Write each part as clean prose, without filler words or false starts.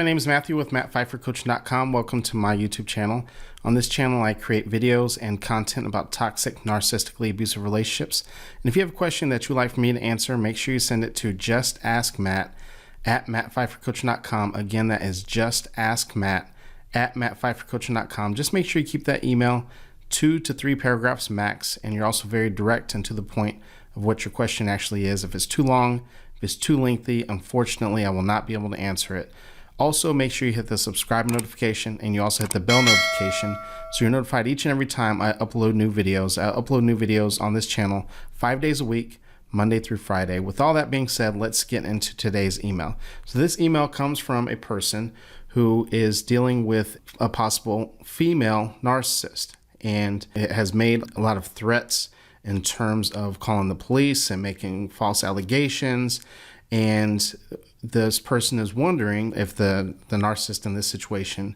my name is Matthew with MattPfeifferCoaching.com. Welcome to my YouTube channel. On this channel, I create videos and content about toxic, narcissistically abusive relationships. And if you have a question that you'd like for me to answer, make sure you send it to justaskmatt at MattPfeifferCoaching.com. Again, that is justaskmatt at MattPfeifferCoaching.com. Just make sure you keep that email 2 to 3 paragraphs max, and you're also very direct and to the point of what your question actually is. If it's too long, if it's too lengthy, unfortunately, I will not be able to answer it. Also, make sure you hit the subscribe notification, and you also hit the bell notification so you're notified each and every time I upload new videos. I upload new videos on this channel 5 days a week, Monday through Friday. With all that being said, let's get into today's email. So this email comes from a person who is dealing with a possible female narcissist, and it has made a lot of threats in terms of calling the police and making false allegations. And this person is wondering if the narcissist in this situation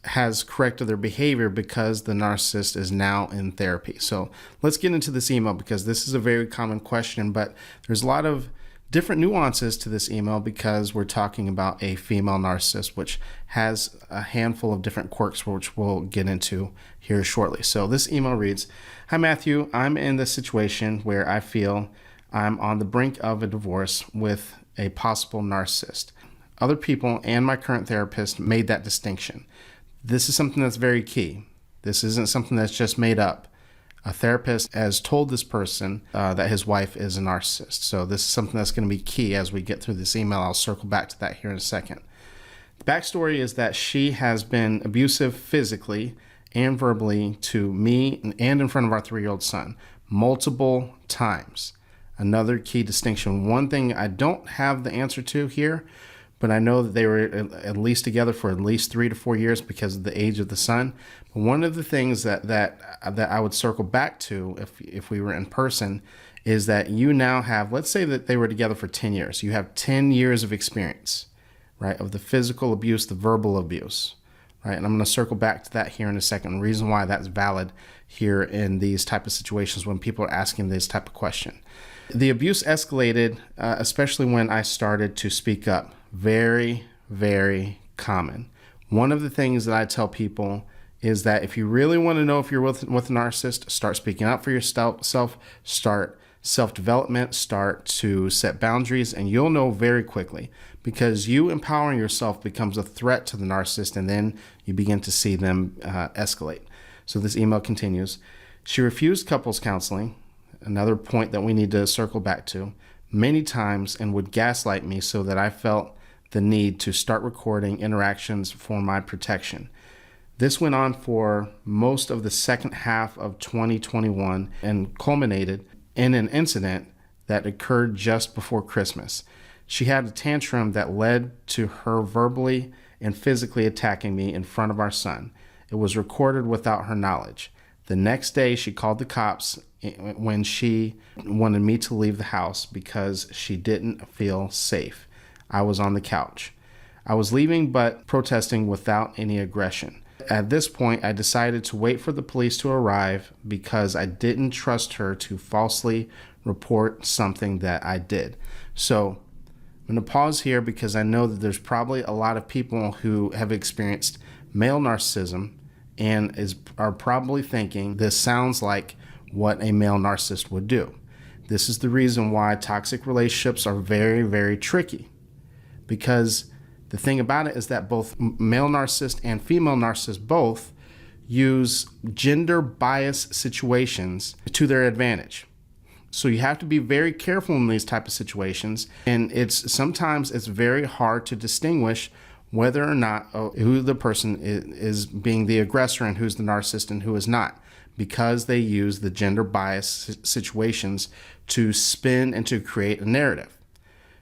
has corrected their behavior because the narcissist is now in therapy. So let's get into this email because this is a very common question, but there's a lot of different nuances to this email because we're talking about a female narcissist, which has a handful of different quirks, which we'll get into here shortly. So this email reads, "Hi Matthew, I'm in this situation where I feel I'm on the brink of a divorce with a possible narcissist. Other people and my current therapist made that distinction. This is something that's very key. This isn't something that's just made up. A therapist has told this person that his wife is a narcissist. So this is something that's going to be key as we get through this email. I'll circle back to that here in a second. The backstory is that she has been abusive physically and verbally to me and in front of our 3-year-old son multiple times. Another key distinction. One thing I don't have the answer to here, but I know that they were at least together for at least 3 to 4 years because of the age of the son. But one of the things that I would circle back to if we were in person is that you now have, let's say that they were together for 10 years. You have 10 years of experience, right, of the physical abuse, the verbal abuse, right? And I'm going to circle back to that here in a second. The reason why that's valid here in these type of situations when people are asking this type of question. The abuse escalated, especially when I started to speak up. Very, very common. One of the things that I tell people is that if you really want to know if you're with a narcissist, start speaking up for yourself, start self-development, start to set boundaries, and you'll know very quickly because you empowering yourself becomes a threat to the narcissist, and then you begin to see them escalate. So this email continues. She refused couples counseling, another point that we need to circle back to, many times, and would gaslight me so that I felt the need to start recording interactions for my protection. This went on for most of the second half of 2021 and culminated in an incident that occurred just before Christmas. She had a tantrum that led to her verbally and physically attacking me in front of our son. It was recorded without her knowledge. The next day, she called the cops when she wanted me to leave the house because she didn't feel safe. I was on the couch. I was leaving but protesting without any aggression. At this point, I decided to wait for the police to arrive because I didn't trust her to falsely report something that I did. So I'm going to pause here because I know that there's probably a lot of people who have experienced male narcissism and are probably thinking this sounds like what a male narcissist would do. This is the reason why toxic relationships are very, very tricky. Because the thing about it is that both male narcissist and female narcissist both use gender bias situations to their advantage. So you have to be very careful in these type of situations. And sometimes it's very hard to distinguish whether or not who the person is being the aggressor and who's the narcissist and who is not, because they use the gender bias situations to spin and to create a narrative.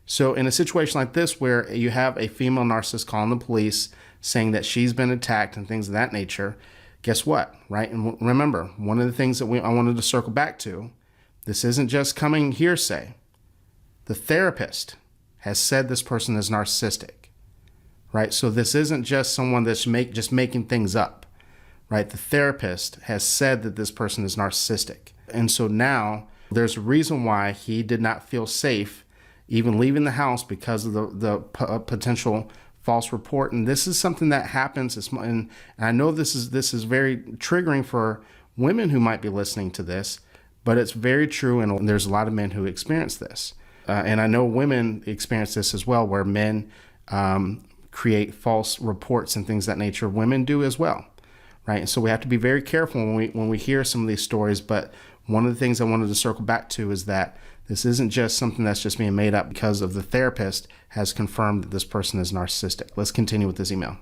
So in a situation like this where you have a female narcissist calling the police saying that she's been attacked and things of that nature, guess what, right? And remember, one of the things that I wanted to circle back to, this isn't just coming hearsay. The therapist has said this person is narcissistic, right? So this isn't just someone that's just making things up, right? The therapist has said that this person is narcissistic. And so now there's a reason why he did not feel safe even leaving the house because of the potential false report. And this is something that happens. And I know this is very triggering for women who might be listening to this, but it's very true. And there's a lot of men who experience this. And I know women experience this as well, where men create false reports and things of that nature. Women do as well, right? And so we have to be very careful when we hear some of these stories. But one of the things I wanted to circle back to is that this isn't just something that's just being made up because of the therapist has confirmed that this person is narcissistic. Let's continue with this email.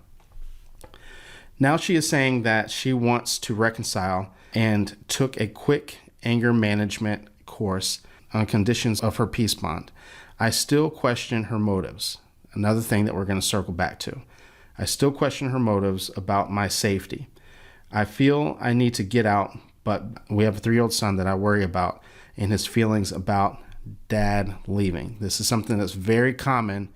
Now she is saying that she wants to reconcile and took a quick anger management course on conditions of her peace bond. I still question her motives. Another thing that we're going to circle back to. I still question her motives about my safety. I feel I need to get out, but we have a 3-year-old son that I worry about and his feelings about dad leaving. This is something that's very common,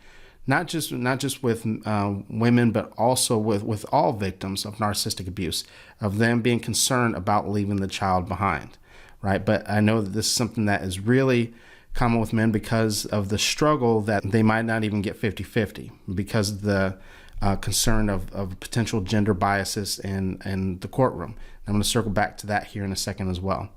not just with women, but also with all victims of narcissistic abuse, of them being concerned about leaving the child behind, right? But I know that this is something that is really common with men because of the struggle that they might not even get 50-50 because of the concern of potential gender biases in the courtroom. I'm going to circle back to that here in a second as well.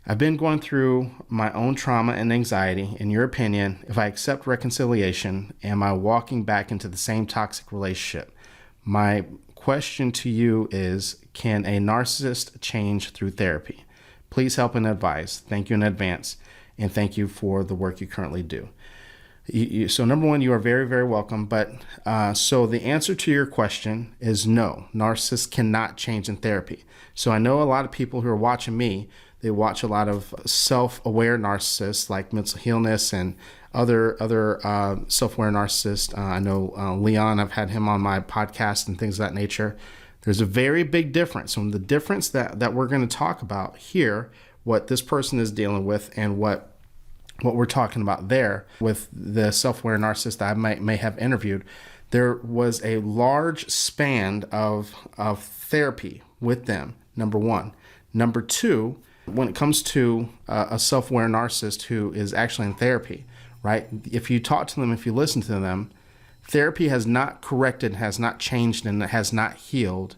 I've been going through my own trauma and anxiety. In your opinion, if I accept reconciliation, am I walking back into the same toxic relationship? My question to you is, can a narcissist change through therapy? Please help and advise. Thank you in advance, and thank you for the work you currently do. So number one, you are very, very welcome. But so the answer to your question is no, narcissists cannot change in therapy. So I know a lot of people who are watching me, they watch a lot of self-aware narcissists like mental illness and other self-aware narcissists. I know Leon, I've had him on my podcast and things of that nature. There's a very big difference. And the difference that we're going to talk about here, what this person is dealing with and what we're talking about there with the self-aware narcissist that I may have interviewed, there was a large span of therapy with them, number one. Number two, when it comes to a self-aware narcissist who is actually in therapy, right? If you talk to them, if you listen to them, therapy has not corrected, has not changed, and has not healed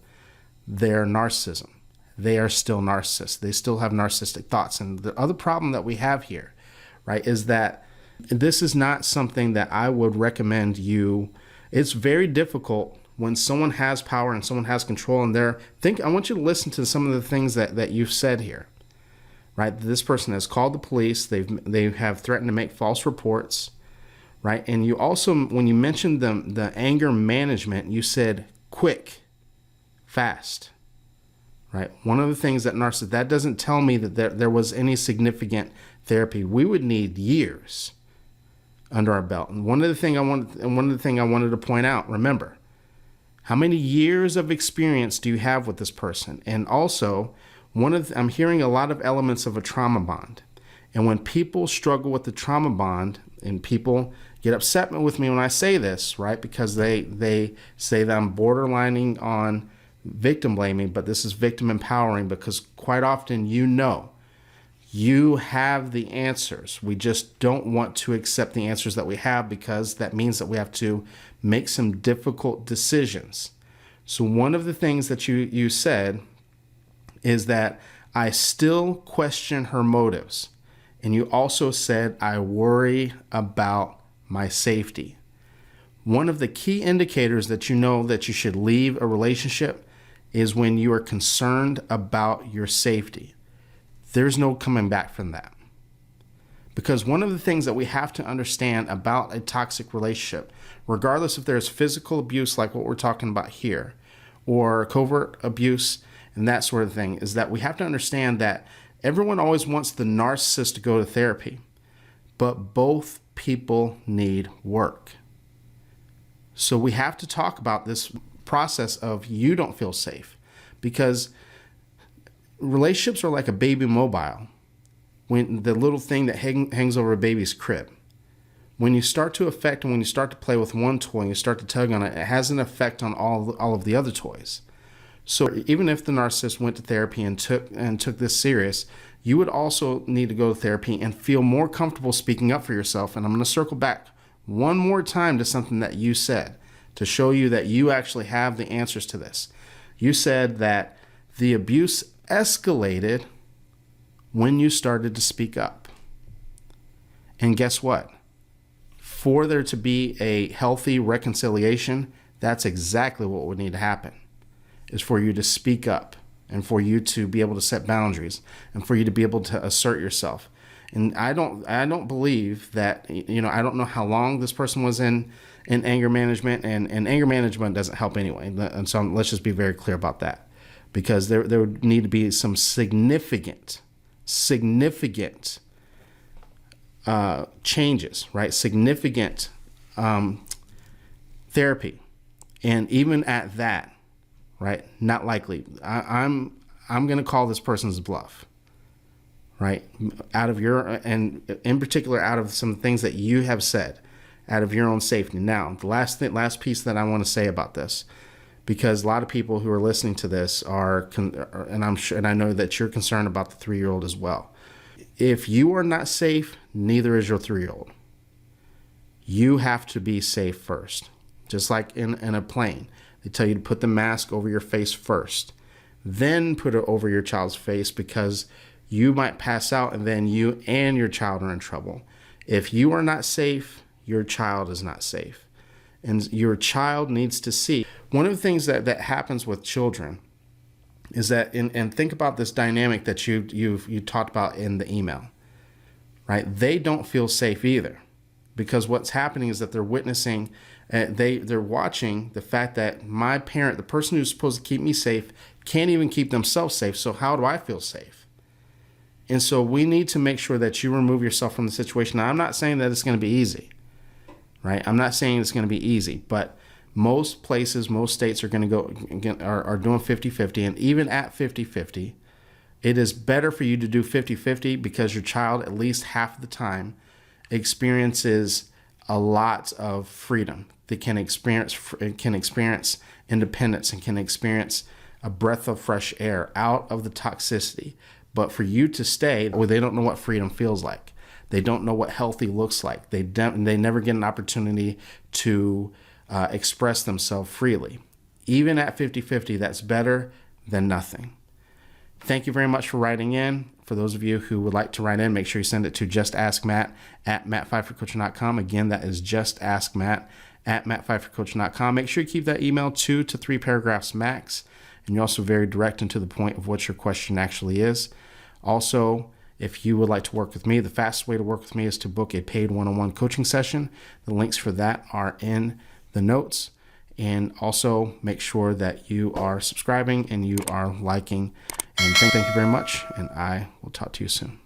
their narcissism. They are still narcissists. They still have narcissistic thoughts. And the other problem that we have here, right, is that this is not something that I would recommend you. It's very difficult when someone has power and someone has control and I want you to listen to some of the things that you've said here, right? This person has called the police. They have threatened to make false reports, right? And you also, when you mentioned the anger management, you said quick, fast, right? One of the things that doesn't tell me that there was any significant therapy. We would need years under our belt. And one of the things I wanted to point out, remember, how many years of experience do you have with this person? And also, I'm hearing a lot of elements of a trauma bond. And when people struggle with the trauma bond, and people get upset with me when I say this, right? Because they say that I'm borderlining on victim blaming, but this is victim empowering, because quite often you have the answers. We just don't want to accept the answers that we have, because that means that we have to make some difficult decisions. So one of the things that you said is that I still question her motives. And you also said, I worry about my safety. One of the key indicators that you know that you should leave a relationship is when you are concerned about your safety. There's no coming back from that. Because one of the things that we have to understand about a toxic relationship, regardless if there's physical abuse like what we're talking about here, or covert abuse and that sort of thing, is that we have to understand that everyone always wants the narcissist to go to therapy, but both people need work. So we have to talk about this process of you don't feel safe, because relationships are like a baby mobile. When the little thing that hangs over a baby's crib, when you start to affect and when you start to play with one toy and you start to tug on it, it has an effect on all of the other toys. So even if the narcissist went to therapy and took this serious, you would also need to go to therapy and feel more comfortable speaking up for yourself. And I'm going to circle back one more time to something that you said. to show you that you actually have the answers to this. You said that the abuse escalated when you started to speak up. And guess what? For there to be a healthy reconciliation, that's exactly what would need to happen, is for you to speak up and for you to be able to set boundaries and for you to be able to assert yourself. And I don't believe that, I don't know how long this person was in anger management, and anger management doesn't help anyway. And so let's just be very clear about that, because there would need to be some significant changes, right? Significant therapy. And even at that, right? Not likely. I'm going to call this person's bluff, right? Out of and in particular, out of some things that you have said, out of your own safety. Now, the last piece that I want to say about this, because a lot of people who are listening to this and I know that you're concerned about the 3-year-old as well. If you are not safe, neither is your 3-year-old. You have to be safe first. Just like in a plane, they tell you to put the mask over your face first, then put it over your child's face, because you might pass out and then you and your child are in trouble. If you are not safe, your child is not safe. And your child needs to see. One of the things that happens with children is that, and think about this dynamic that you talked about in the email, right? They don't feel safe either, because what's happening is that they're witnessing, they're watching the fact that my parent, the person who's supposed to keep me safe, can't even keep themselves safe. So how do I feel safe? And so we need to make sure that you remove yourself from the situation. Now, I'm not saying that it's going to be easy, right? I'm not saying it's going to be easy, but most places, most states are going to are doing 50-50. And even at 50-50, it is better for you to do 50-50, because your child, at least half the time, experiences a lot of freedom. They can experience independence and can experience a breath of fresh air out of the toxicity. But for you to stay, they don't know what freedom feels like. They don't know what healthy looks like. They never get an opportunity to express themselves freely. Even at 50-50, that's better than nothing. Thank you very much for writing in. For those of you who would like to write in, make sure you send it to justaskmatt@mattpfeiffercoaching.com. Again, that is justaskmatt@mattpfeiffercoaching.com. Make sure you keep that email 2 to 3 paragraphs max, and you're also very direct and to the point of what your question actually is. Also, if you would like to work with me, the fastest way to work with me is to book a paid one-on-one coaching session. The links for that are in the notes. And also make sure that you are subscribing and you are liking. And thank you very much. And I will talk to you soon.